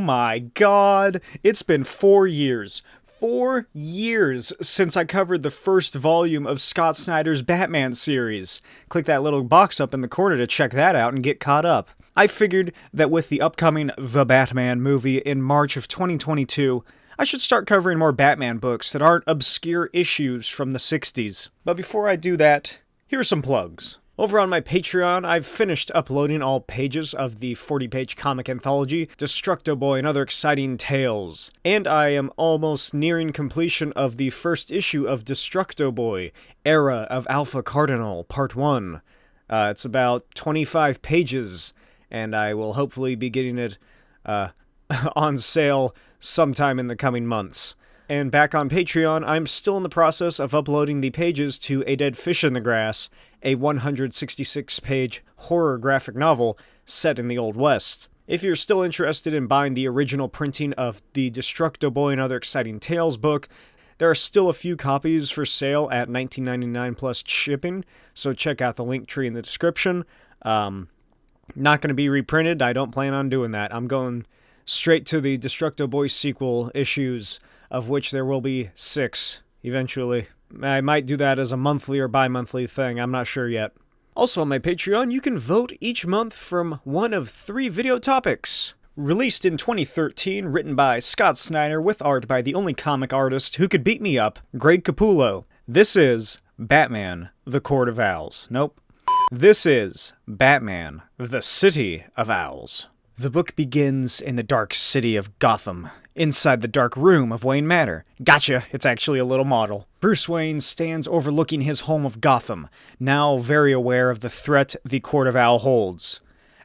my god, it's been 4 years. 4 years since I covered the first volume of Scott Snyder's Batman series. Click that little box up in the corner to check that out and get caught up. I figured that with the upcoming The Batman movie in March of 2022, I should start covering more Batman books that aren't obscure issues from the 60s. But before I do that, here are some plugs. Over on my Patreon, I've finished uploading all pages of the 40-page comic anthology, Destructo Boy and Other Exciting Tales. And I am almost nearing completion of the first issue of Destructo Boy, Era of Alpha Cardinal, Part 1. It's about 25 pages, and I will hopefully be getting it on sale sometime in the coming months. And back on Patreon, I'm still in the process of uploading the pages to A Dead Fish in the Grass, a 166-page horror graphic novel set in the Old West. If you're still interested in buying the original printing of the Destructo Boy and Other Exciting Tales book, there are still a few copies for sale at $19.99 plus shipping, so check out the link tree in the description. Not going to be reprinted, I don't plan on doing that. I'm going straight to the Destructo Boy sequel issues, of which there will be 6 eventually. I might do that as a monthly or bi-monthly thing, I'm not sure yet. Also on my Patreon, you can vote each month from one of 3 video topics. Released in 2013, written by Scott Snyder with art by the only comic artist who could beat me up, Greg Capullo. This is Batman, the Court of Owls. Nope. This is Batman, the City of Owls. The book begins in the dark city of Gotham, inside the dark room of Wayne Manor. Gotcha, it's actually a little model. Bruce Wayne stands overlooking his home of Gotham, now very aware of the threat the Court of Owl holds.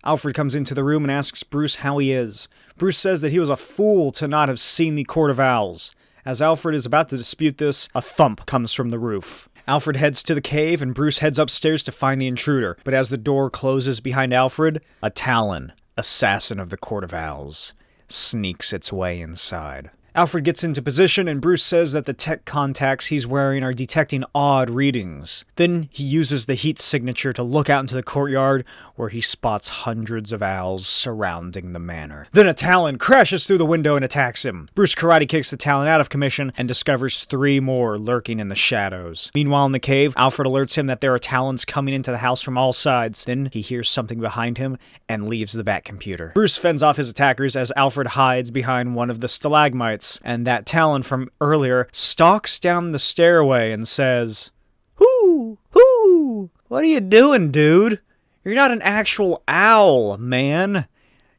Alfred comes into the room and asks Bruce how he is. Bruce says that he was a fool to not have seen the Court of Owls. As Alfred is about to dispute this, a thump comes from the roof. Alfred heads to the cave and Bruce heads upstairs to find the intruder, but as the door closes behind Alfred, a Talon, assassin of the Court of Owls, sneaks its way inside. Alfred gets into position and Bruce says that the tech contacts he's wearing are detecting odd readings. Then he uses the heat signature to look out into the courtyard where he spots hundreds of owls surrounding the manor. Then a Talon crashes through the window and attacks him. Bruce karate kicks the Talon out of commission and discovers 3 more lurking in the shadows. Meanwhile in the cave, Alfred alerts him that there are Talons coming into the house from all sides. Then he hears something behind him and leaves the Batcomputer. Bruce fends off his attackers as Alfred hides behind one of the stalagmites. And that Talon from earlier stalks down the stairway and says, "Whoo! Whoo! What are you doing, dude? You're not an actual owl, man.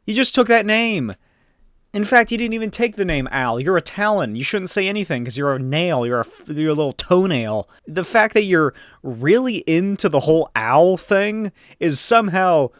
You just took that name. In fact, you didn't even take the name Owl. You're a Talon. You shouldn't say anything because you're a nail. You're a little toenail. The fact that you're really into the whole owl thing is somehow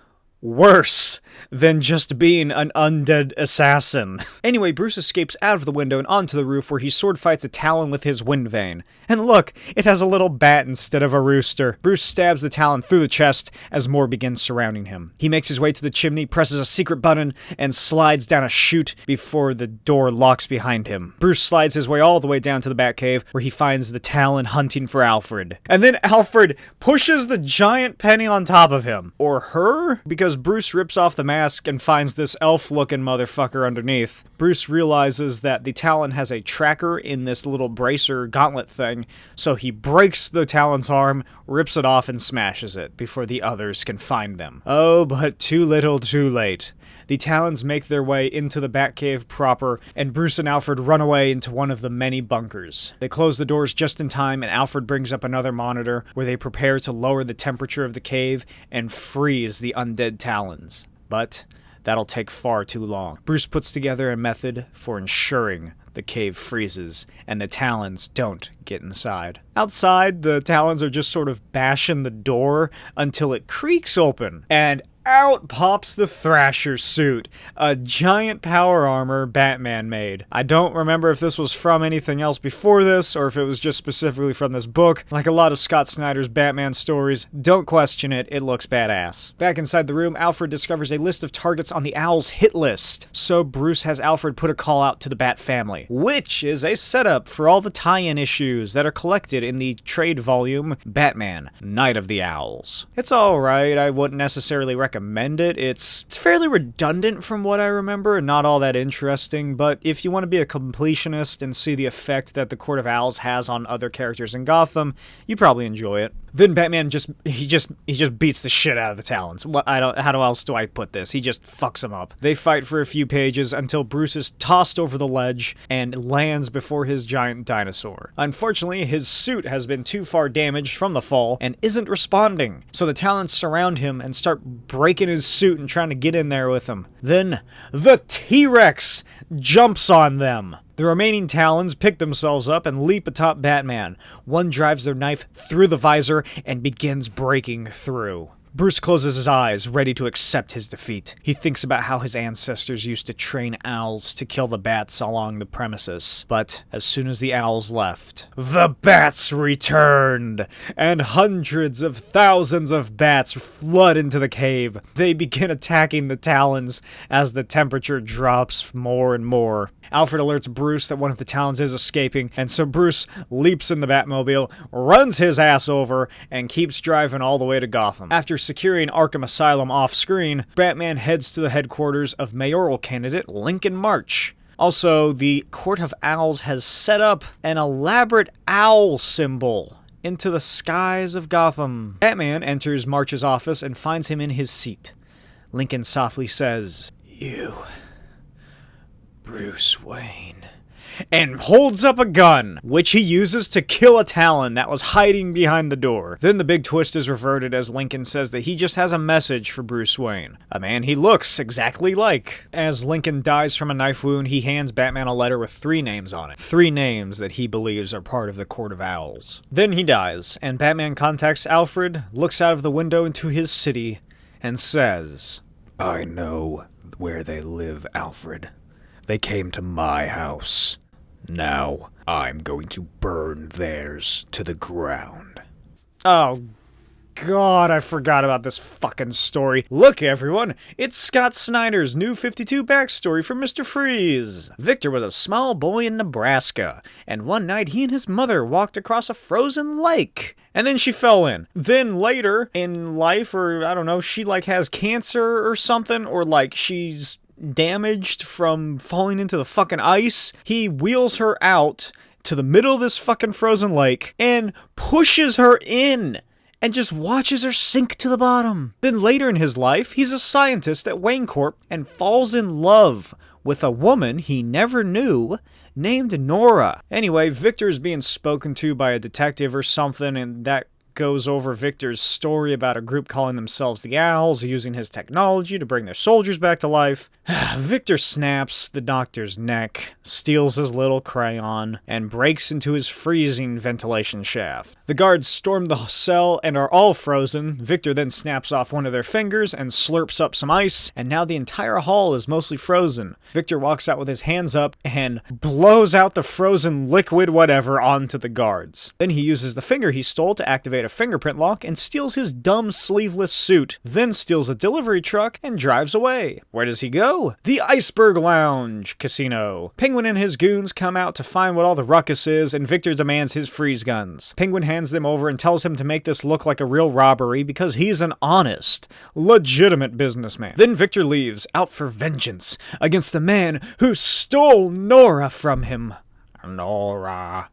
worse than just being an undead assassin." Anyway, Bruce escapes out of the window and onto the roof where he sword fights a Talon with his wind vane. And look, it has a little bat instead of a rooster. Bruce stabs the Talon through the chest as more begins surrounding him. He makes his way to the chimney, presses a secret button, and slides down a chute before the door locks behind him. Bruce slides his way all the way down to the Batcave where he finds the Talon hunting for Alfred. And then Alfred pushes the giant penny on top of him. Or her? Because Bruce rips off the mask and finds this elf-looking motherfucker underneath. Bruce realizes that the Talon has a tracker in this little bracer gauntlet thing, so he breaks the Talon's arm, rips it off, and smashes it before the others can find them. Oh, but too little too late. The Talons make their way into the Batcave proper, and Bruce and Alfred run away into one of the many bunkers. They close the doors just in time, and Alfred brings up another monitor where they prepare to lower the temperature of the cave and freeze the undead Talons. But that'll take far too long. Bruce puts together a method for ensuring the cave freezes and the Talons don't get inside. Outside, the Talons are just sort of bashing the door until it creaks open, and out pops the Thrasher suit, a giant power armor Batman made. I don't remember if this was from anything else before this, or if it was just specifically from this book. Like a lot of Scott Snyder's Batman stories, don't question it, it looks badass. Back inside the room, Alfred discovers a list of targets on the Owl's hit list. So Bruce has Alfred put a call out to the Bat family, which is a setup for all the tie-in issues that are collected in the trade volume Batman, Night of the Owls. It's alright, I wouldn't necessarily recommend recommend it. It's fairly redundant from what I remember and not all that interesting, but if you want to be a completionist and see the effect that the Court of Owls has on other characters in Gotham, you probably enjoy it. Then Batman just beats the shit out of the Talons. How else do I put this? He just fucks them up. They fight for a few pages until Bruce is tossed over the ledge and lands before his giant dinosaur. Unfortunately, his suit has been too far damaged from the fall and isn't responding, so the Talons surround him and start breaking his suit and trying to get in there with him. Then the T-Rex jumps on them. The remaining Talons pick themselves up and leap atop Batman. One drives their knife through the visor and begins breaking through. Bruce closes his eyes, ready to accept his defeat. He thinks about how his ancestors used to train owls to kill the bats along the premises. But as soon as the owls left, the bats returned! And hundreds of thousands of bats flood into the cave. They begin attacking the Talons as the temperature drops more and more. Alfred alerts Bruce that one of the Talons is escaping, and so Bruce leaps in the Batmobile, runs his ass over, and keeps driving all the way to Gotham. After securing Arkham Asylum off-screen, Batman heads to the headquarters of mayoral candidate Lincoln March. Also, the Court of Owls has set up an elaborate owl symbol into the skies of Gotham. Batman enters March's office and finds him in his seat. Lincoln softly says, "You... Bruce Wayne," and holds up a gun, which he uses to kill a Talon that was hiding behind the door. Then the big twist is reverted as Lincoln says that he just has a message for Bruce Wayne, a man he looks exactly like. As Lincoln dies from a knife wound, he hands Batman a letter with 3 names on it. 3 names that he believes are part of the Court of Owls. Then he dies, and Batman contacts Alfred, looks out of the window into his city, and says, "I know where they live, Alfred. They came to my house. Now, I'm going to burn theirs to the ground." Oh, God, I forgot about this fucking story. Look, everyone, it's Scott Snyder's New 52 backstory for Mr. Freeze. Victor was a small boy in Nebraska, and one night he and his mother walked across a frozen lake. And then she fell in. Then later in life, or I don't know, she has cancer or something, or she's damaged from falling into the fucking ice. He wheels her out to the middle of this fucking frozen lake and pushes her in and just watches her sink to the bottom. Then later in his life, he's a scientist at Wayne Corp and falls in love with a woman he never knew named Nora. Anyway, Victor is being spoken to by a detective or something, and that goes over Victor's story about a group calling themselves the Owls, using his technology to bring their soldiers back to life. Victor snaps the doctor's neck, steals his little crayon, and breaks into his freezing ventilation shaft. The guards storm the cell and are all frozen. Victor then snaps off one of their fingers and slurps up some ice, and now the entire hall is mostly frozen. Victor walks out with his hands up and blows out the frozen liquid whatever onto the guards. Then he uses the finger he stole to activate a fingerprint lock and steals his dumb sleeveless suit, then steals a delivery truck and drives away. Where does he go? The Iceberg Lounge Casino. Penguin and his goons come out to find what all the ruckus is, and Victor demands his freeze guns. Penguin hands them over and tells him to make this look like a real robbery because he's an honest, legitimate businessman. Then Victor leaves, out for vengeance against the man who stole Nora from him. Nora.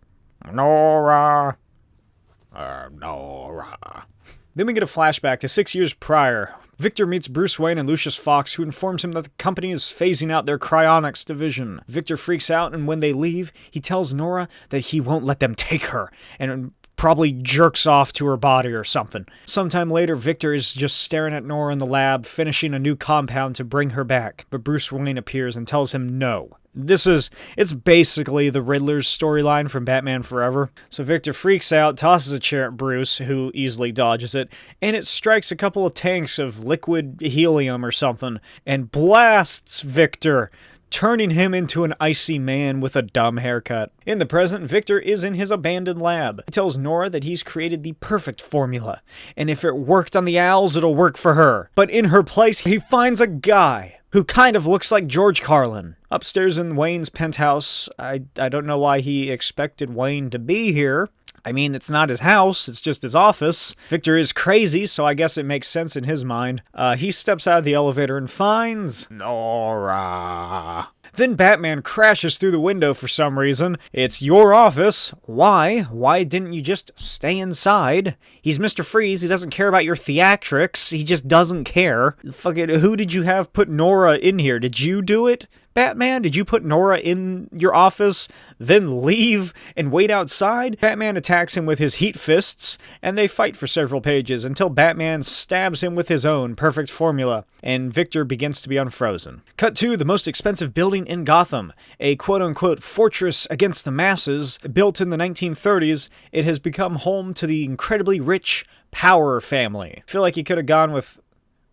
Then we get a flashback to 6 years prior. Victor meets Bruce Wayne and Lucius Fox, who informs him that the company is phasing out their cryonics division. Victor freaks out, and when they leave, he tells Nora that he won't let them take her, and probably jerks off to her body or something. Sometime later, Victor is just staring at Nora in the lab, finishing a new compound to bring her back, but Bruce Wayne appears and tells him no. It's basically the Riddler's storyline from Batman Forever. So Victor freaks out, tosses a chair at Bruce, who easily dodges it, and it strikes a couple of tanks of liquid helium or something, and blasts Victor, turning him into an icy man with a dumb haircut. In the present, Victor is in his abandoned lab. He tells Nora that he's created the perfect formula, and if it worked on the owls, it'll work for her. But in her place, he finds a guy who kind of looks like George Carlin. Upstairs in Wayne's penthouse, I don't know why he expected Wayne to be here. I mean, it's not his house, it's just his office. Victor is crazy, so I guess it makes sense in his mind. He steps out of the elevator and finds Nora. Then Batman crashes through the window for some reason. It's your office. Why? Why didn't you just stay inside? He's Mr. Freeze. He doesn't care about your theatrics. He just doesn't care. Fucking, who did you have put Nora in here? Did you do it? Batman, did you put Nora in your office, then leave and wait outside? Batman attacks him with his heat fists, and they fight for several pages until Batman stabs him with his own perfect formula, and Victor begins to be unfrozen. Cut to the most expensive building in Gotham, a quote-unquote fortress against the masses. Built in the 1930s, it has become home to the incredibly rich Power family. I feel like he could have gone with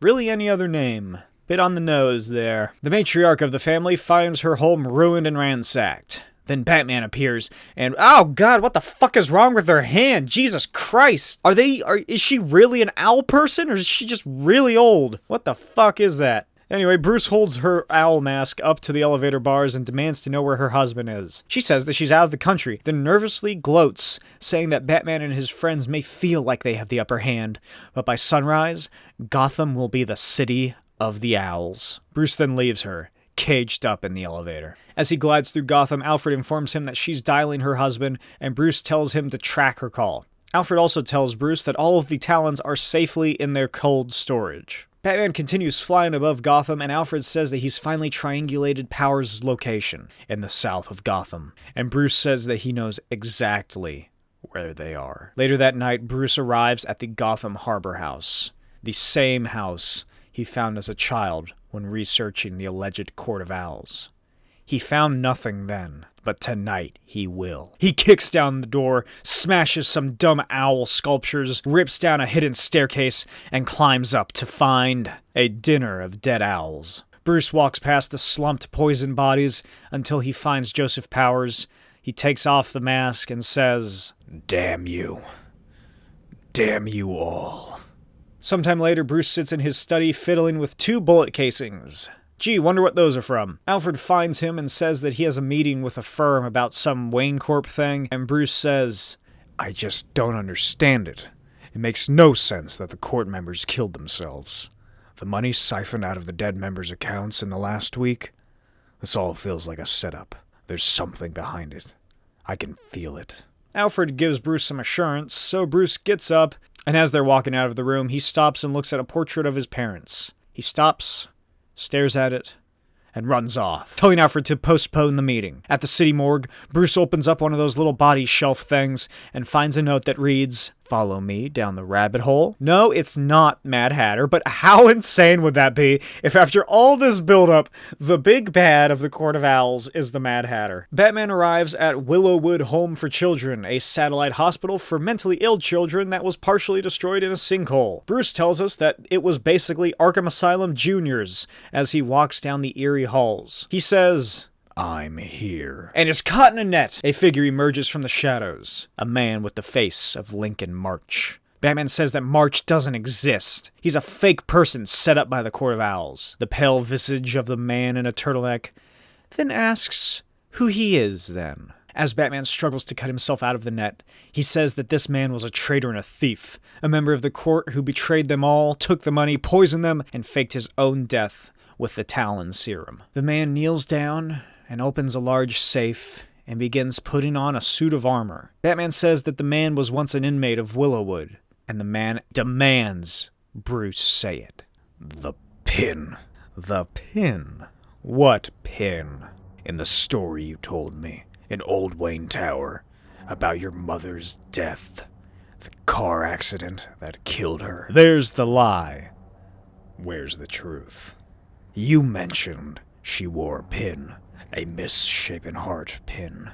really any other name. Bit on the nose there. The matriarch of the family finds her home ruined and ransacked. Then Batman appears, and oh god, what the fuck is wrong with her hand? Jesus Christ! Is she really an owl person, or is she just really old? What the fuck is that? Anyway, Bruce holds her owl mask up to the elevator bars and demands to know where her husband is. She says that she's out of the country, then nervously gloats, saying that Batman and his friends may feel like they have the upper hand, but by sunrise, Gotham will be the city of the owls. Bruce then leaves her, caged up in the elevator. As he glides through Gotham, Alfred informs him that she's dialing her husband, and Bruce tells him to track her call. Alfred also tells Bruce that all of the Talons are safely in their cold storage. Batman continues flying above Gotham, and Alfred says that he's finally triangulated Powers' location in the south of Gotham, and Bruce says that he knows exactly where they are. Later that night, Bruce arrives at the Gotham Harbor House, the same house he found as a child when researching the alleged Court of Owls. He found nothing then, but tonight he will. He kicks down the door, smashes some dumb owl sculptures, rips down a hidden staircase, and climbs up to find a dinner of dead owls. Bruce walks past the slumped, poisoned bodies until he finds Joseph Powers. He takes off the mask and says, "Damn you. Damn you all." Sometime later, Bruce sits in his study fiddling with 2 bullet casings. Gee, wonder what those are from. Alfred finds him and says that he has a meeting with a firm about some Wayne Corp thing, and Bruce says, "I just don't understand it. It makes no sense that the court members killed themselves. The money siphoned out of the dead members' accounts in the last week, this all feels like a setup. There's something behind it. I can feel it." Alfred gives Bruce some assurance, so Bruce gets up, and as they're walking out of the room, he stops and looks at a portrait of his parents. He stops, stares at it, and runs off, telling Alfred to postpone the meeting. At the city morgue, Bruce opens up one of those little body shelf things and finds a note that reads, "Follow me down the rabbit hole." No, it's not Mad Hatter, but how insane would that be if after all this buildup, the big bad of the Court of Owls is the Mad Hatter? Batman arrives at Willowwood Home for Children, a satellite hospital for mentally ill children that was partially destroyed in a sinkhole. Bruce tells us that it was basically Arkham Asylum Juniors as he walks down the eerie halls. He says, "I'm here," and is caught in a net. A figure emerges from the shadows, a man with the face of Lincoln March. Batman says that March doesn't exist. He's a fake person set up by the Court of Owls. The pale visage of the man in a turtleneck then asks who he is then. As Batman struggles to cut himself out of the net, he says that this man was a traitor and a thief, a member of the court who betrayed them all, took the money, poisoned them, and faked his own death with the Talon serum. The man kneels down and opens a large safe and begins putting on a suit of armor. Batman says that the man was once an inmate of Willowwood, and the man demands Bruce say it. "The pin." "The pin? What pin?" "In the story you told me, in Old Wayne Tower, about your mother's death. The car accident that killed her." "There's the lie. Where's the truth?" "You mentioned she wore a pin. A misshapen heart pin,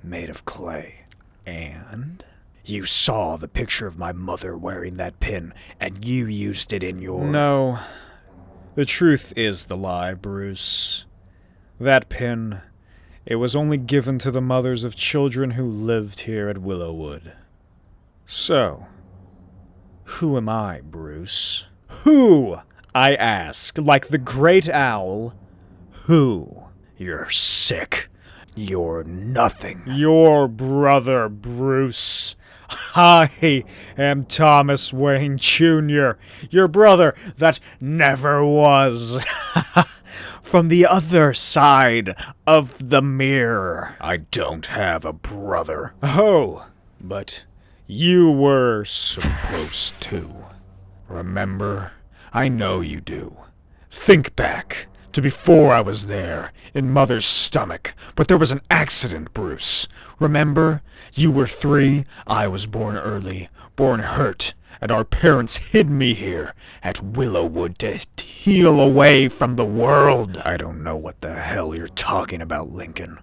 made of clay. And you saw the picture of my mother wearing that pin, and you used it in your..." "No. The truth is the lie, Bruce. That pin, it was only given to the mothers of children who lived here at Willowwood. So, who am I, Bruce? Who, I ask, like the great owl, who?" "You're sick. You're nothing." "Your brother, Bruce. I am Thomas Wayne Jr., your brother that never was. From the other side of the mirror. I don't have a brother. Oh, but you were supposed to. Remember? I know you do. Think back to before I was there, in Mother's stomach. But there was an accident, Bruce. Remember? You were 3, I was born early, born hurt, and our parents hid me here at Willowwood to heal away from the world. I don't know what the hell you're talking about, Lincoln.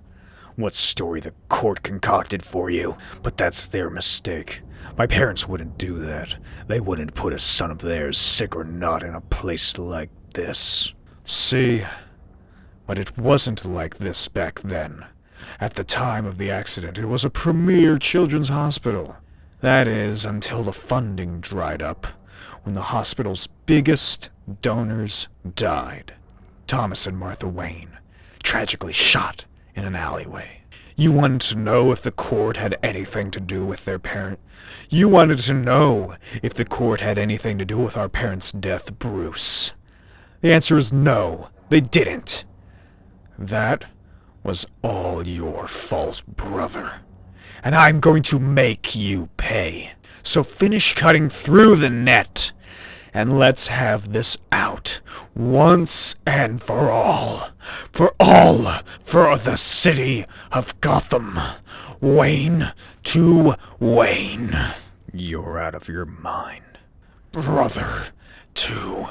What story the court concocted for you, but that's their mistake. My parents wouldn't do that. They wouldn't put a son of theirs, sick or not, in a place like this. See, but it wasn't like this back then. At the time of the accident, it was a premier children's hospital. That is, until the funding dried up, when the hospital's biggest donors died. Thomas and Martha Wayne, tragically shot in an alleyway. You wanted to know if the court had anything to do with their parent. You wanted to know if the court had anything to do with our parents' death, Bruce. The answer is no, they didn't. That was all your fault, brother. And I'm going to make you pay. So finish cutting through the net, and let's have this out once and for all. For the city of Gotham. Wayne to Wayne. You're out of your mind. Brother to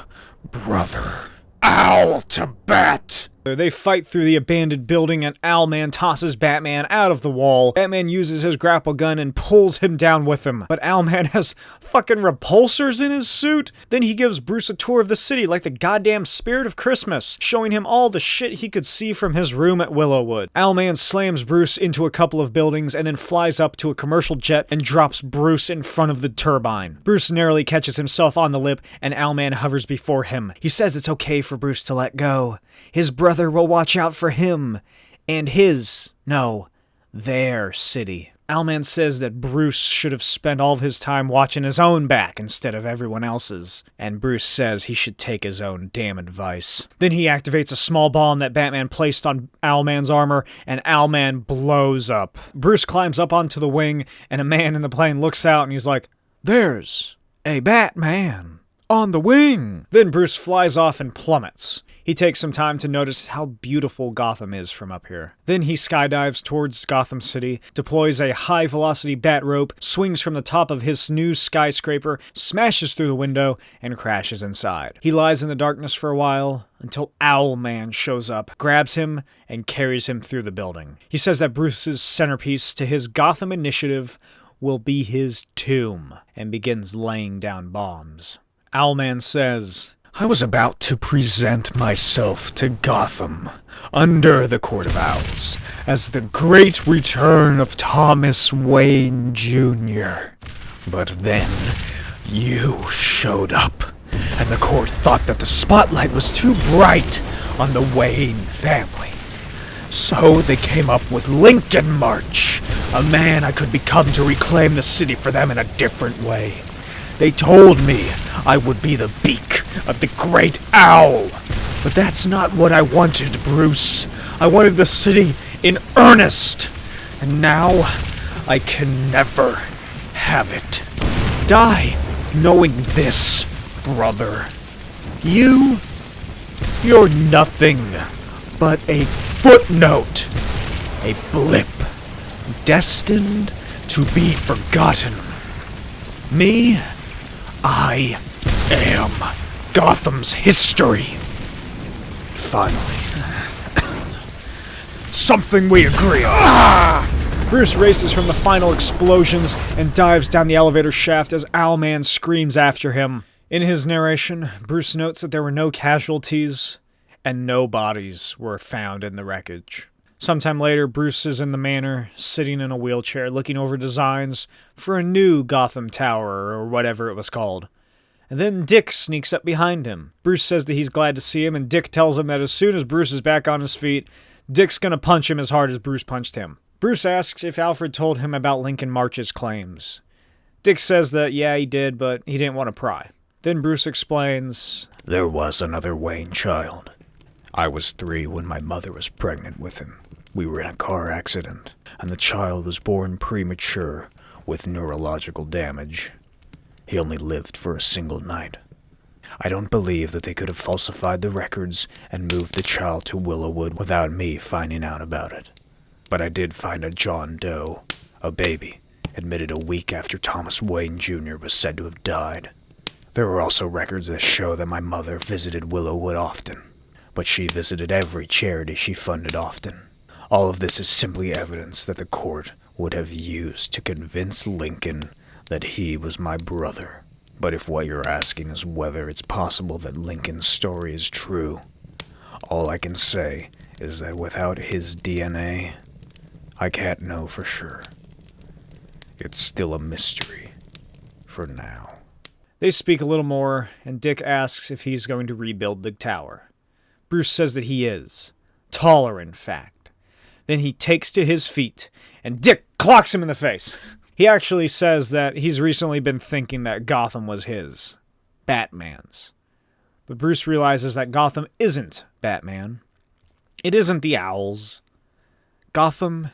brother. Owl to bat! They fight through the abandoned building and Owlman tosses Batman out of the wall. Batman uses his grapple gun and pulls him down with him. But Owlman has fucking repulsors in his suit. Then he gives Bruce a tour of the city like the goddamn spirit of Christmas, showing him all the shit he could see from his room at Willowwood. Owlman slams Bruce into a couple of buildings and then flies up to a commercial jet and drops Bruce in front of the turbine. Bruce narrowly catches himself on the lip and Owlman hovers before him. He says it's okay for Bruce to let go. His brother will watch out for him and their city. Owlman says that Bruce should have spent all of his time watching his own back instead of everyone else's, and Bruce says he should take his own damn advice. Then he activates a small bomb that Batman placed on Owlman's armor, and Owlman blows up. Bruce climbs up onto the wing, and a man in the plane looks out and he's like, "There's a Batman on the wing!" Then Bruce flies off and plummets. He takes some time to notice how beautiful Gotham is from up here. Then he skydives towards Gotham City, deploys a high-velocity bat rope, swings from the top of his new skyscraper, smashes through the window, and crashes inside. He lies in the darkness for a while, until Owlman shows up, grabs him, and carries him through the building. He says that Bruce's centerpiece to his Gotham initiative will be his tomb, and begins laying down bombs. Owlman says, "I was about to present myself to Gotham, under the Court of Owls, as the great return of Thomas Wayne Jr. But then, you showed up, and the court thought that the spotlight was too bright on the Wayne family. So they came up with Lincoln March, a man I could become to reclaim the city for them in a different way. They told me I would be the beak of the great owl. But that's not what I wanted, Bruce. I wanted the city in earnest. And now I can never have it. Die knowing this, brother. You're nothing but a footnote. A blip. Destined to be forgotten. Me? I am Gotham's history. Finally. Something we agree on. Bruce races from the final explosions and dives down the elevator shaft as Owlman screams after him. In his narration, Bruce notes that there were no casualties and no bodies were found in the wreckage. Sometime later, Bruce is in the manor, sitting in a wheelchair, looking over designs for a new Gotham Tower, or whatever it was called. And then Dick sneaks up behind him. Bruce says that he's glad to see him, and Dick tells him that as soon as Bruce is back on his feet, Dick's gonna punch him as hard as Bruce punched him. Bruce asks if Alfred told him about Lincoln March's claims. Dick says that, yeah, he did, but he didn't want to pry. Then Bruce explains, "There was another Wayne child. I was 3 when my mother was pregnant with him. We were in a car accident, and the child was born premature with neurological damage. He only lived for a single night. I don't believe that they could have falsified the records and moved the child to Willowwood without me finding out about it. But I did find a John Doe, a baby, admitted a week after Thomas Wayne Jr. was said to have died. There were also records that show that my mother visited Willowwood often, but she visited every charity she funded often. All of this is simply evidence that the court would have used to convince Lincoln that he was my brother. But if what you're asking is whether it's possible that Lincoln's story is true, all I can say is that without his DNA, I can't know for sure. It's still a mystery for now." They speak a little more, and Dick asks if he's going to rebuild the tower. Bruce says that he is. Taller, in fact. Then he takes to his feet, and Dick clocks him in the face. He actually says that he's recently been thinking that Gotham was his. Batman's. But Bruce realizes that Gotham isn't Batman. It isn't the Owls. Gotham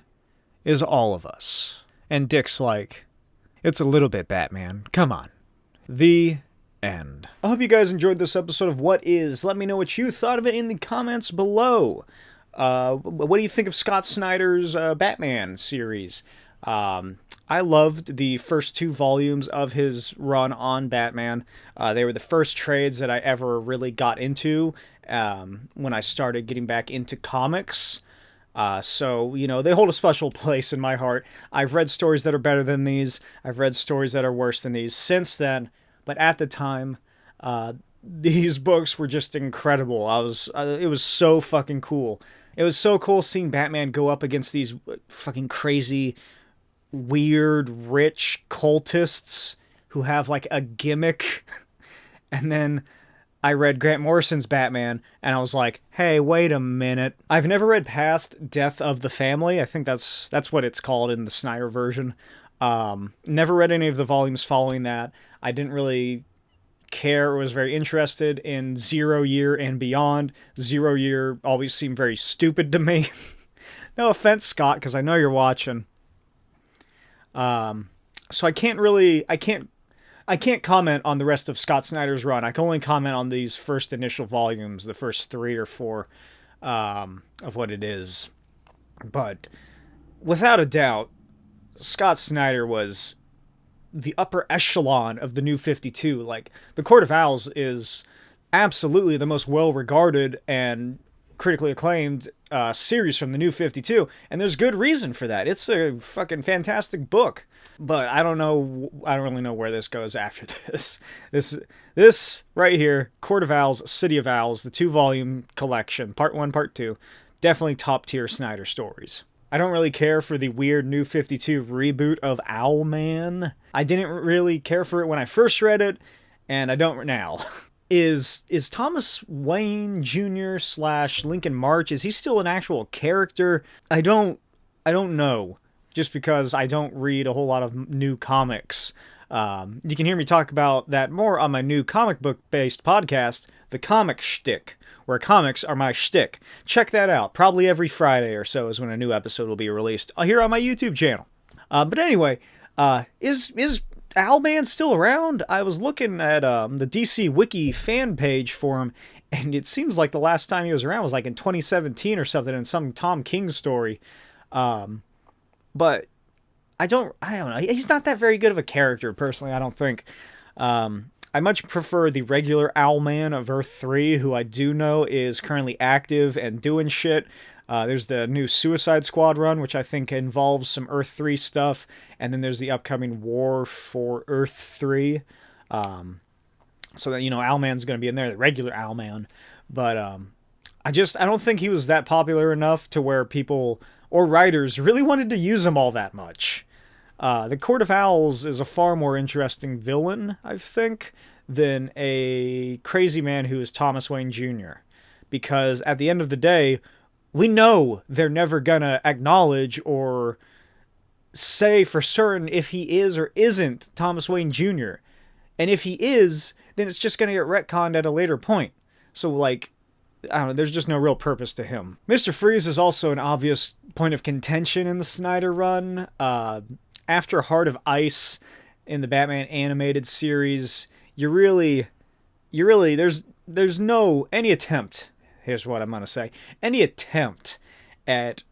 is all of us. And Dick's like, "It's a little bit Batman. Come on." The end. I hope you guys enjoyed this episode of What Is. Let me know what you thought of it in the comments below. What do you think of Scott Snyder's Batman series? I loved the first 2 volumes of his run on Batman. They were the first trades that I ever really got into when I started getting back into comics. So, you know, they hold a special place in my heart. I've read stories that are better than these. I've read stories that are worse than these since then. But at the time, these books were just incredible. It was so fucking cool. It was so cool seeing Batman go up against these fucking crazy, weird, rich cultists who have like a gimmick. And then I read Grant Morrison's Batman, and I was like, hey, wait a minute. I've never read past Death of the Family. I think that's what it's called in the Snyder version. Never read any of the volumes following that. I didn't really care or was very interested in 0 Year and beyond. 0 Year always seemed very stupid to me. No offense, Scott, because I know you're watching. So I can't comment on the rest of Scott Snyder's run. I can only comment on these first initial volumes, the first 3 or 4 of what it is. But without a doubt, Scott Snyder was the upper echelon of the New 52. Like, the Court of Owls is absolutely the most well-regarded and critically acclaimed series from the New 52, and there's good reason for that. It's a fucking fantastic book. But I don't really know where this goes after this. This right here, Court of Owls, City of Owls, the 2-volume collection, part 1, part 2, definitely top tier Snyder stories. I don't really care for the weird New 52 reboot of Owlman. I didn't really care for it when I first read it, and I don't now. Is Thomas Wayne Jr. / Lincoln March, is he still an actual character? I don't know. Just because I don't read a whole lot of new comics. You can hear me talk about that more on my new comic book-based podcast, The Comic Shtick, where comics are my shtick. Check that out. Probably every Friday or so is when a new episode will be released here on my YouTube channel. But anyway, is Owlman still around? I was looking at the DC Wiki fan page for him, and it seems like the last time he was around was like in 2017 or something in some Tom King story. But I don't know. He's not that very good of a character, personally, I don't think. I much prefer the regular Owlman of Earth 3, who I do know is currently active and doing shit. There's the new Suicide Squad run, which I think involves some Earth 3 stuff. And then there's the upcoming War for Earth 3. So that, you know, Owlman's going to be in there, the regular Owlman. But I don't think he was that popular enough to where people or writers really wanted to use him all that much. The Court of Owls is a far more interesting villain, I think, than a crazy man who is Thomas Wayne Jr. Because at the end of the day, we know they're never gonna acknowledge or say for certain if he is or isn't Thomas Wayne Jr. And if he is, then it's just going to get retconned at a later point. So, like, I don't know, there's just no real purpose to him. Mr. Freeze is also an obvious point of contention in the Snyder run. After Heart of Ice in the Batman animated series, there's no, any attempt, here's what I'm going to say, any attempt at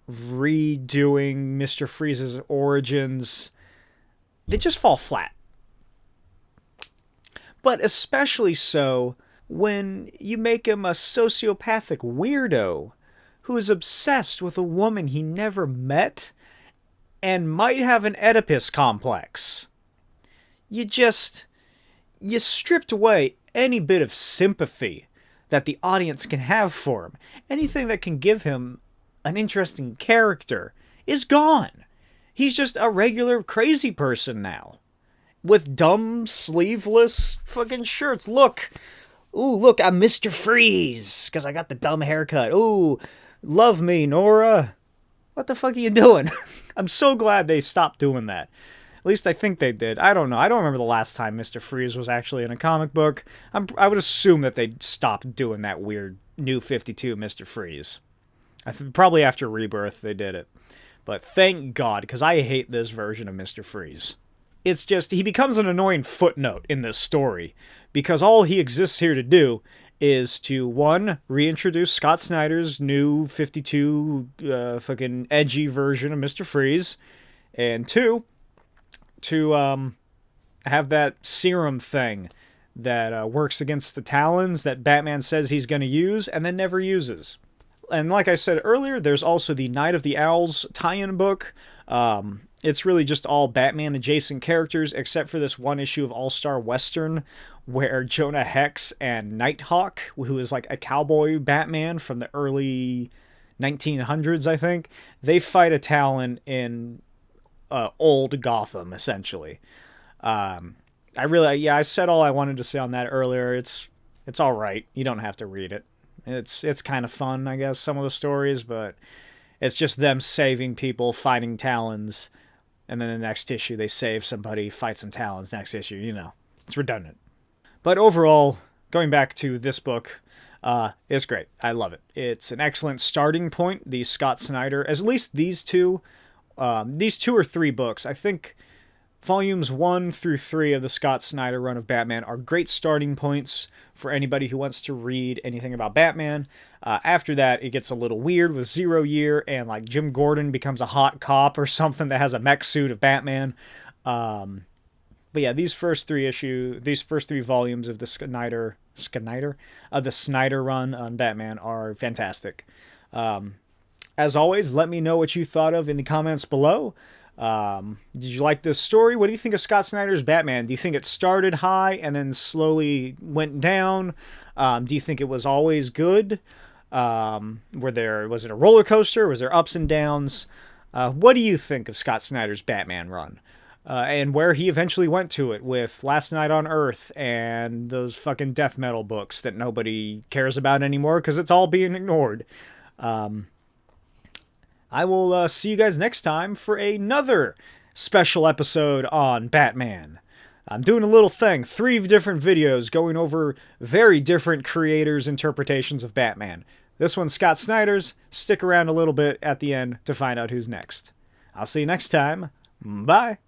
redoing Mr. Freeze's origins, they just fall flat. But especially so when you make him a sociopathic weirdo who is obsessed with a woman he never met and might have an Oedipus complex. You stripped away any bit of sympathy that the audience can have for him. Anything that can give him an interesting character is gone. He's just a regular crazy person now. With dumb, sleeveless fucking shirts. Look, I'm Mr. Freeze, because I got the dumb haircut. Ooh, love me, Nora. What the fuck are you doing? I'm so glad they stopped doing that. At least I think they did. I don't know. I don't remember the last time Mr. Freeze was actually in a comic book. I would assume that they stopped doing that weird New 52 Mr. Freeze. Probably after Rebirth they did it. But thank God, because I hate this version of Mr. Freeze. It's just, he becomes an annoying footnote in this story, because all he exists here to do is to, one, reintroduce Scott Snyder's new 52 fucking edgy version of Mr. Freeze, and two, to have that serum thing that works against the Talons that Batman says he's going to use and then never uses. And like I said earlier, there's also the Night of the Owls tie-in book. It's really just all Batman-adjacent characters, except for this one issue of All-Star Western, where Jonah Hex and Nighthawk, who is like a cowboy Batman from the early 1900s, I think, they fight a Talon in old Gotham, essentially. I said all I wanted to say on that earlier. It's all right. You don't have to read it. It's kind of fun, I guess, some of the stories, but it's just them saving people, fighting Talons, and then the next issue they save somebody, fight some Talons. Next issue, it's redundant. But overall, going back to this book, it's great. I love it. It's an excellent starting point. The Scott Snyder, at least these two or three books, I think volumes 1 through 3 of the Scott Snyder run of Batman are great starting points for anybody who wants to read anything about Batman. After that, it gets a little weird with 0 Year, and like Jim Gordon becomes a hot cop or something that has a mech suit of Batman. But yeah, these first three volumes of the Snyder run on Batman are fantastic. As always, let me know what you thought of in the comments below. Did you like this story? What do you think of Scott Snyder's Batman? Do you think it started high and then slowly went down? Do you think it was always good? Was it a roller coaster? Was there ups and downs? What do you think of Scott Snyder's Batman run? And where he eventually went to it with Last Night on Earth and those fucking death metal books that nobody cares about anymore because it's all being ignored. I will see you guys next time for another special episode on Batman. I'm doing a little thing, 3 different videos going over very different creators' interpretations of Batman. This one's Scott Snyder's. Stick around a little bit at the end to find out who's next. I'll see you next time. Bye.